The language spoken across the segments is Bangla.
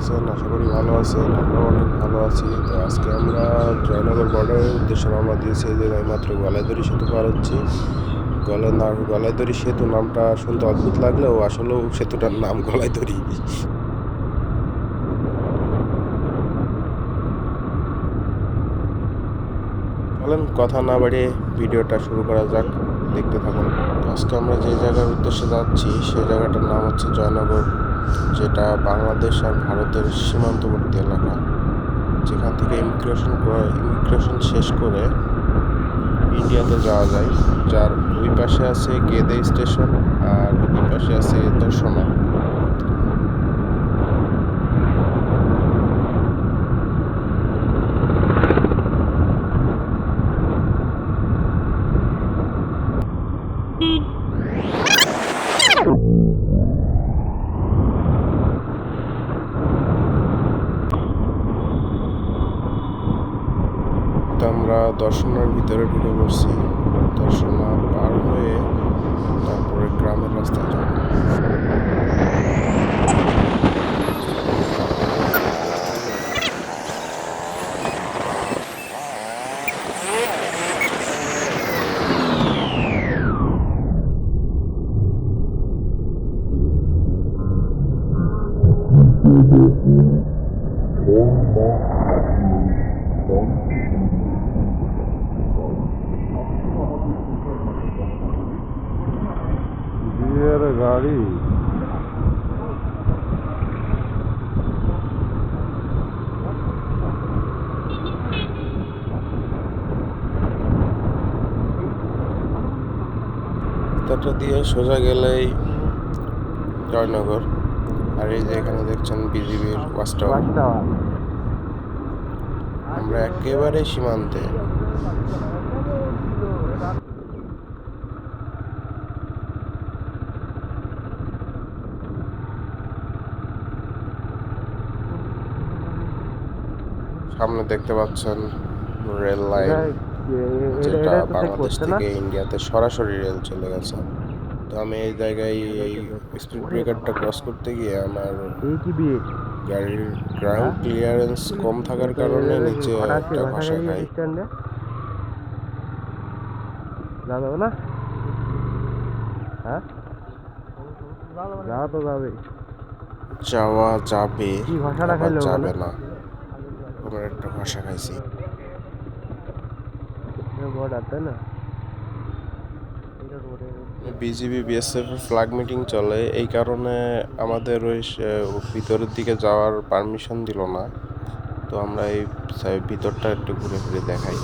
আছেন? আশা করি ভালো আছেন। আমরাও অনেক ভালো আছি। তো আজকে আমরা জয়নগর বর্ডারের উদ্দেশ্যে রওনা দিয়েছি। এই যে এইমাত্র গলাইদড়ি সেতু পার হচ্ছি। গলাইদড়ি সেতু নামটা শুনতে অদ্ভুত লাগলেও আসলেও সেতুটার নাম গলাইদড়ি। চলেন কথা না বাড়িয়ে ভিডিওটা শুরু করা যাক, দেখতে থাকুন। আজকে আমরা যে জায়গার উদ্দেশ্যে যাচ্ছি সেই জায়গাটার নাম হচ্ছে জয়নগর, যেটা বাংলাদেশ আর ভারতের সীমান্তবর্তী এলাকা, যেখান থেকে ইমিগ্রেশন শেষ করে ইন্ডিয়াতে যাওয়া যায়। যার ওই পাশে আছে গেদে স্টেশন আর এই পাশে আছে দর্শনা। আমরা দর্শনার ভিতরে ঢুকে পড়ছি। দর্শনা পার হয়ে তারপরে গ্রামের রাস্তায় যাব। গাড়ি রাস্তাটা দিয়ে সোজা গেলেই জয়নগর। আর এই যে এখানে দেখছেন বিজিবির ওয়াচ টাওয়ার। আমরা একেবারে সীমান্তে। সামনে দেখতে পাচ্ছেন রেল লাইন, যেটা বাংলাদেশ থেকে ইন্ডিয়াতে সরাসরি রেল চলে গেছে। তো আমি এই জায়গায় এই স্পিড ব্রেকারটা ক্রস করতে গিয়ে আমার গাড়ির গ্রাউন্ড ক্লিয়ারেন্স কম থাকার কারণে নিচে একটা ঘষা খাই। যাওয়া যাবে, আবার যাবে না, আমার একটা ঘষা খাইছি। বিজিবি বিএসএফ এর ফ্ল্যাগ মিটিং চলে, এই কারণে আমাদের ওই ভিতরের দিকে যাওয়ার পারমিশন দিল না। তো আমরা এই ভিতরটা একটু ঘুরে ফিরে দেখাই।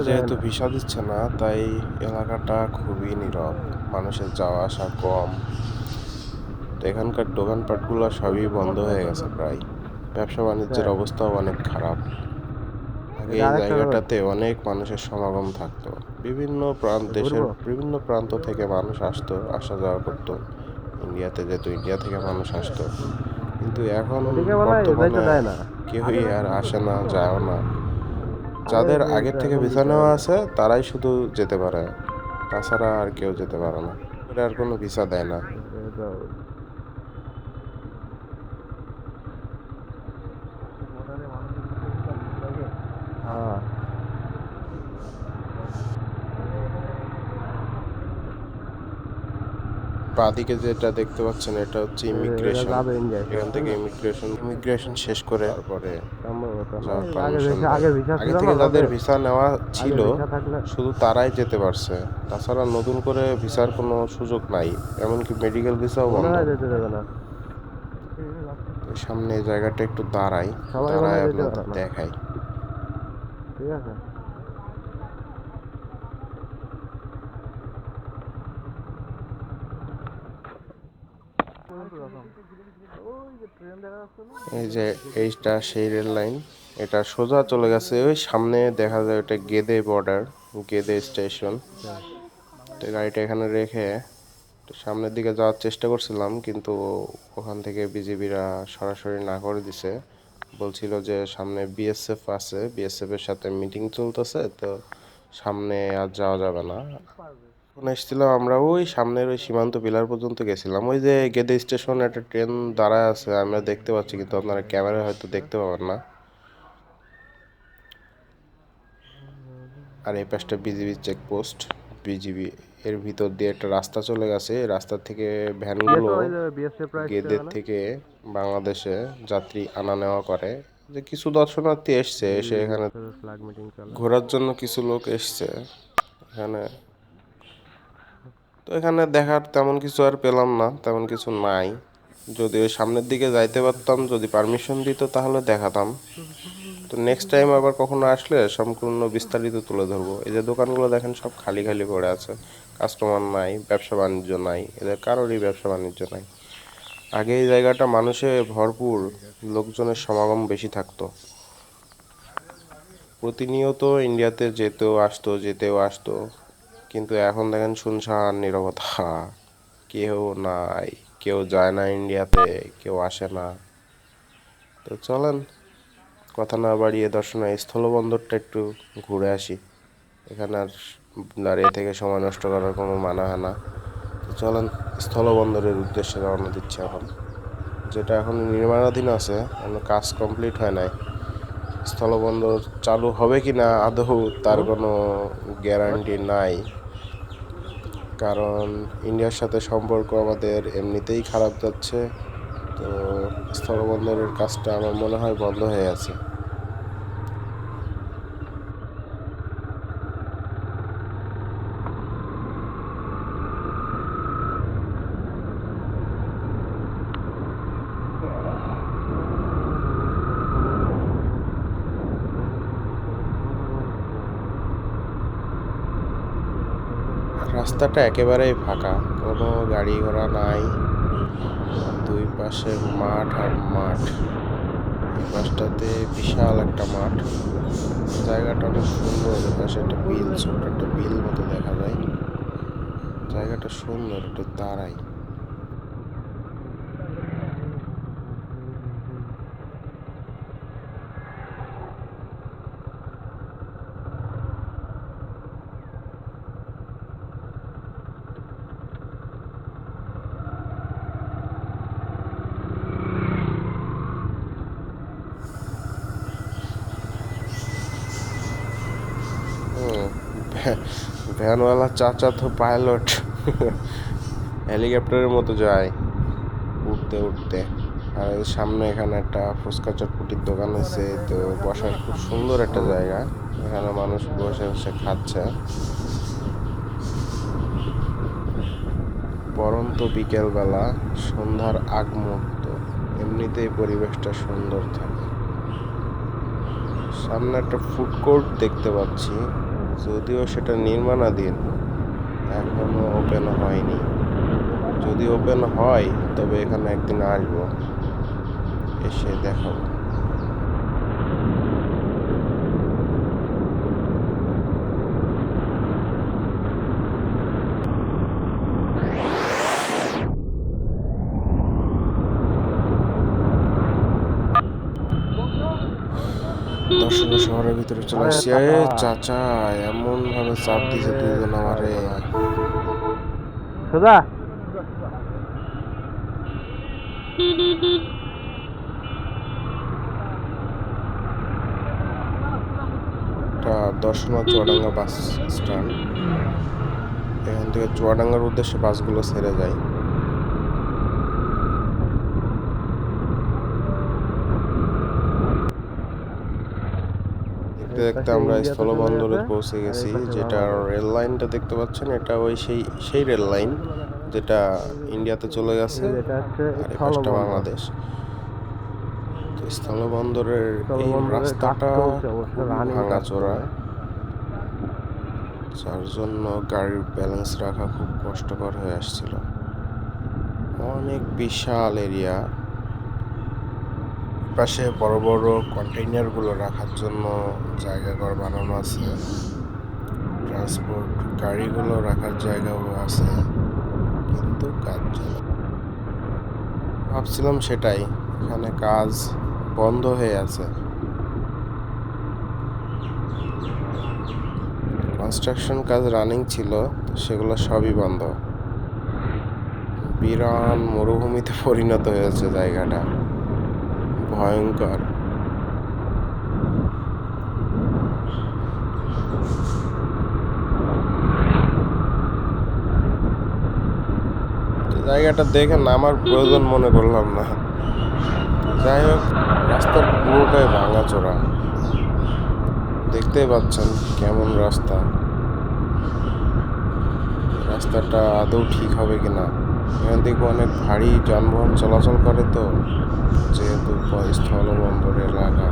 যেহেতু ভিসা দিচ্ছে না, তাই এলাকাটা খুবই নীরব, মানুষের যাওয়া আসা কম। তো এখানকার দোকানপাটগুলো সবই বন্ধ হয়ে গেছে প্রায়। ব্যবসা বাণিজ্যের অবস্থাও অনেক খারাপ। আগে এই জায়গাটাতে অনেক মানুষের সমাগম থাকতো। দেশের বিভিন্ন প্রান্ত থেকে মানুষ আসতো, আসা যাওয়া করতো। ইন্ডিয়াতে যেত, ইন্ডিয়া থেকে মানুষ আসতো। কিন্তু এখন বর্তমানে কেউই আর আসে না, যায়ও না। যাদের আগের থেকে ভিসা নেওয়া আছে তারাই শুধু যেতে পারে, তাছাড়া আর কেউ যেতে পারে না। এটা আর কোনো ভিসা দেয় না। বাঁদিকে যেটা দেখতে পাচ্ছেন এটা হচ্ছে ইমিগ্রেশন। এখান থেকে ইমিগ্রেশন শেষ করে তারপরে যাওয়ার পারমিশন দেয়। আগে থেকে যাদের ভিসা নেওয়া ছিল শুধু তারাই যেতে পারছে, তাছাড়া নতুন করে ভিসার কোনো সুযোগ নাই, এমনকি মেডিকেল ভিসাও বন্ধ। সামনে এই জায়গাটা একটু দাঁড়াই, দাঁড়ায় আপনাদের দেখাই। ঠিক আছে। এই যে এইটা সেই রেল লাইন, এটা সোজা চলে গেছে ওই সামনে দেখা যায় ওটা গেদে বর্ডার, গেদে স্টেশন। তো গাড়িটা এখানে রেখে সামনের দিকে যাওয়ার চেষ্টা করছিলাম, কিন্তু ওখান থেকে বিজিবিরা সরাসরি না করে দিছে। বলছিল যে সামনে বিএসএফ আছে, বিএসএফ এর সাথে মিটিং চলতেছে, তো সামনে আর যাওয়া যাবে না। এসেছিলাম আমরা ওই সামনের ওই সীমান্ত পিলার পর্যন্ত গেছিলাম, ওই যে গেদে স্টেশন একটা ট্রেন দাঁড়ায় আছে আমরা দেখতে পাচ্ছি, কিন্তু আপনারা ক্যামেরায় হয়তো দেখতে পাবেন না। আর এই পাশটা বিজিবি চেকপোস্ট, বিজিবি এর ভিতর দিয়ে একটা রাস্তা চলে গেছে, রাস্তা থেকে ভ্যানগুলো গেদের থেকে বাংলাদেশে যাত্রী আনা নেওয়া করে। যে কিছু দর্শনার্থী এসছে, এসে এখানে ঘোরার জন্য কিছু লোক এসছে এখানে। তো এখানে দেখার তেমন কিছু আর পেলাম না, তেমন কিছু নাই। যদি ওই সামনের দিকে যাইতে পারতাম, যদি পারমিশন দিত তাহলে দেখাতাম। তো নেক্সট টাইম আবার কখনো আসলে সম্পূর্ণ বিস্তারিত তুলে ধরবো। এই যে দোকানগুলো দেখেন সব খালি খালি পড়ে আছে, কাস্টমার নাই, ব্যবসা বাণিজ্য নাই, এদের কারোরই ব্যবসা বাণিজ্য নাই। আগে এই জায়গাটা মানুষে ভরপুর, লোকজনের সমাগম বেশি থাকতো। প্রতিনিয়ত ইন্ডিয়াতে যেতেও আসতো, কিন্তু এখন দেখেন শুনশান নীরবতা, কেউ নাই, কেউ যায় না ইন্ডিয়াতে, কেউ আসে না। তো চলেন কথা না বাড়িয়ে দর্শনীয় স্থলবন্দরটা একটু ঘুরে আসি। এখানে আর দাঁড়িয়ে থেকে সময় নষ্ট করার কোনো মানে হয় না। তো চলেন স্থলবন্দরের উদ্দেশ্যে রওনা দিচ্ছি এখন, যেটা এখন নির্মাণাধীন আছে, এখনো কাজ কমপ্লিট হয় নাই। স্থলবন্দর চালু হবে কি না আদৌ তার কোনো গ্যারান্টি নাই, কারণ ইন্ডিয়ার সাথে সম্পর্ক আমাদের এমনিতেই খারাপ যাচ্ছে। তো স্থলবন্দরের কাজটা আমার মনে হয় বন্ধ হয়ে আছে। রাস্তাটা একেবারেই ফাঁকা, কোনো গাড়ি ঘোড়া নাই, দুই পাশে মাঠ আর মাঠ। এই পাশটাতে বিশাল একটা মাঠ, জায়গাটা অনেক সুন্দর। পাশে একটা বিল, ছোট্ট একটা বিল মতো দেখা যায়, জায়গাটা সুন্দর, একটু দাঁড়াই। ভ্যানওয়ালা চাচা তো পাইলট, হেলিকপ্টারের মতো যায় উঠতে উঠতে। আর সামনে এখানে একটা ফুচকা চটপটির দোকান হয়েছে, তো বসার খুব সুন্দর একটা জায়গা, এখানে মানুষ বসে বসে খাচ্ছে। পরন্ত বিকেলবেলা, সন্ধ্যার আগ মুহূর্ত, এমনিতেই পরিবেশটা সুন্দর থাকে। সামনে একটা ফুড কোর্ট দেখতে পাচ্ছি, যদিও সেটা নির্মাণাধীন, এখনো ওপেন হয়নি। যদি ওপেন হয় তবে এখানে একদিন আসবো, এসে দেখাবো। দর্শনীয় শহরের ভিতরে চলে আসছি। চাচা এমন ভাবে চাপ দিছে দুজন আমারে। সোজা এটা দর্শনা চুয়াডাঙ্গা বাস স্ট্যান্ড, এখান থেকে চুয়াডাঙ্গার উদ্দেশ্যে বাসগুলো ছেড়ে যায়। দেখতে দেখতে আমরা স্থলবন্দরে পৌঁছে গেছি। যেটা রেল লাইনটা দেখতে পাচ্ছেন, এটা ওই সেই রেল লাইন যেটা ইন্ডিয়াতে চলে গেছে, আর এই পাশটা বাংলাদেশ। তো স্থলবন্দরের এই রাস্তাটা খুবই ভাঙাচোরা, যার জন্য গাড়ির ব্যালেন্স রাখা খুব কষ্টকর হয়ে আসছিল। অনেক বিশাল এরিয়া, পাশে বড় বড় কন্টেইনারগুলো রাখার জন্য জায়গা ঘর বানানো আছে, ট্রান্সপোর্ট গাড়িগুলো রাখার জায়গাও আছে, কিন্তু কাজ চলে। ভাবছিলাম সেটাই, এখানে কাজ বন্ধ হয়ে আছে। কনস্ট্রাকশন কাজ রানিং ছিল, তো সেগুলো সবই বন্ধ। বিরান মরুভূমিতে পরিণত হয়েছে জায়গাটা, ভয়ঙ্কর। জায়গাটা দেখে নামার প্রয়োজন মনে করলাম না। যাই হোক, রাস্তার পুরোটাই ভাঙাচোরা, দেখতেই পাচ্ছেন কেমন রাস্তা। রাস্তাটা আদৌ ঠিক হবে কিনা। এখান থেকে অনেক ভারী যানবাহন চলাচল করে, তো যেহেতু স্থলবন্দর এলাকা,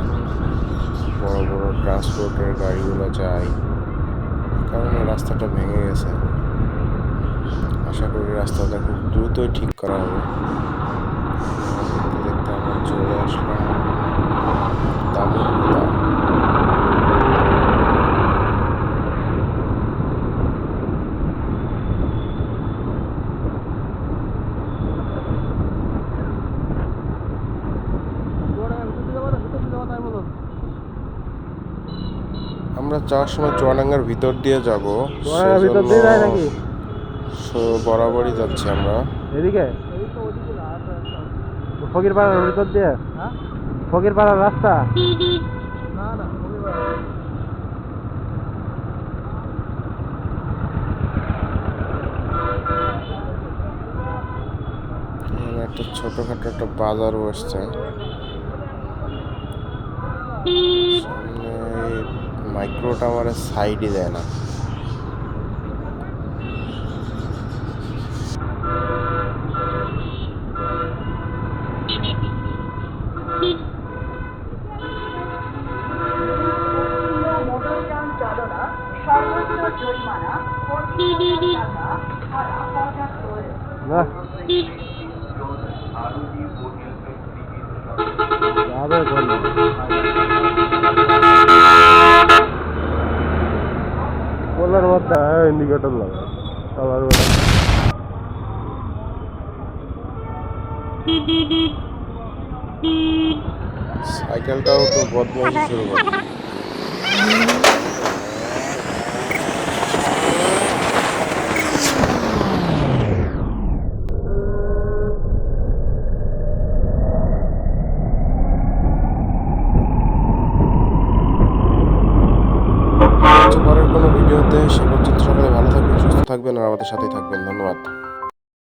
বড় বড় ট্রান্সপোর্টের গাড়িগুলো যায়, এই কারণে রাস্তাটা ভেঙে গেছে। আশা করি রাস্তাটা খুব দ্রুতই ঠিক করা হবে। দেখতে দেখতে আমরা চলে আসলাম দামোদর। আমরা যাওয়ার সময় চুয়াডাঙ্গার ভিতর দিয়ে যাব, বরাবরই যাচ্ছি আমরা এদিকে ফকিরপাড়ার ভিতর দিয়ে, ফকিরপাড়ার রাস্তা। একটা ছোটখাটো একটা বাজার বসছে। মাইক্রোটা আমার সাইডই দেয় না। মোটরযান চালনা সর্বোচ্চ জরিমানা 25,000 টাকা ভাড়া পঁচাত্তর। বলার মধ্যে ইন্ডিকেটর লাগা আবার সাইকেলটাও তো বদমাইশি শুরু করে। পরের কোনো ভিডিওতে, সে পর্যন্ত সবাই ভালো থাকবেন, সুস্থ থাকবেন আর আমাদের সাথেই থাকবেন। ধন্যবাদ।